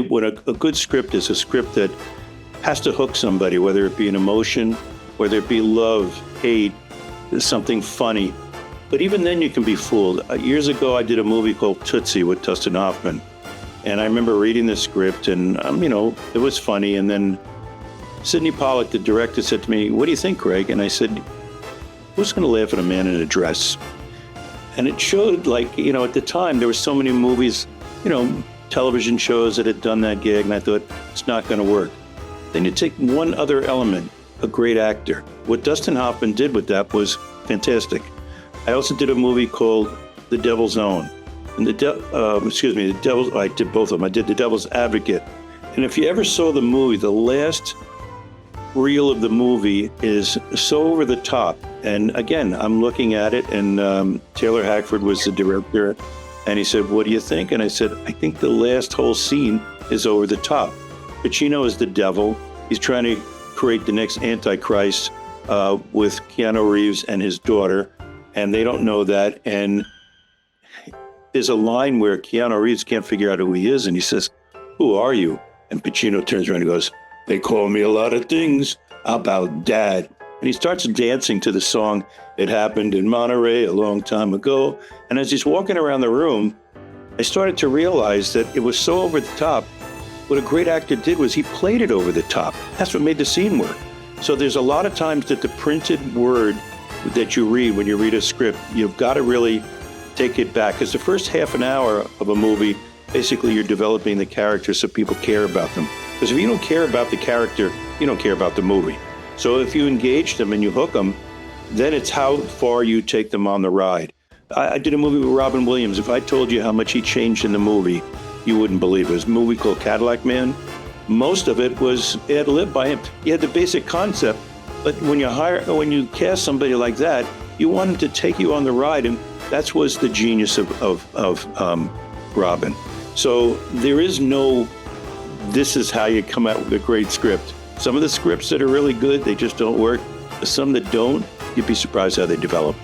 what a good script is a script that has to hook somebody, whether it be an emotion, whether it be love, hate, something funny. But even then you can be fooled. Years ago, I did a movie called Tootsie with Dustin Hoffman. And I remember reading the script and, it was funny. And then Sidney Pollack, the director, said to me, "What do you think, Craig?" And I said, "Who's going to laugh at a man in a dress?" And it showed, at the time, there were so many movies, television shows that had done that gig. And I thought, it's not going to work. Then you take one other element, a great actor. What Dustin Hoffman did with that was fantastic. I also did a movie called The Devil's Own. And I did both of them. I did The Devil's Advocate. And if you ever saw the movie, the last reel of the movie is so over the top. And again, I'm looking at it, and Taylor Hackford was the director. And he said, "What do you think?" And I said, "I think the last whole scene is over the top." Pacino is the devil. He's trying to create the next Antichrist with Keanu Reeves and his daughter. And they don't know that. And there's a line where Keanu Reeves can't figure out who he is. And he says, "Who are you?" And Pacino turns around and goes, "They call me a lot of things. How about Dad?" And he starts dancing to the song, "It Happened in Monterey a Long Time Ago." And as he's walking around the room, I started to realize that it was so over the top. What a great actor did was he played it over the top. That's what made the scene work. So there's a lot of times that the printed word that you read when you read a script, you've got to really take it back. Because the first half an hour of a movie, basically you're developing the character so people care about them. Because if you don't care about the character, you don't care about the movie. So if you engage them and you hook them, then it's how far you take them on the ride. I did a movie with Robin Williams. If I told you how much he changed in the movie, you wouldn't believe it. It was a movie called Cadillac Man. Most of it was ad-lib by him. He had the basic concept, but when you cast somebody like that, you want him to take you on the ride, and that was the genius of Robin. So there is no, this is how you come out with a great script. Some of the scripts that are really good, they just don't work. Some that don't, you'd be surprised how they develop.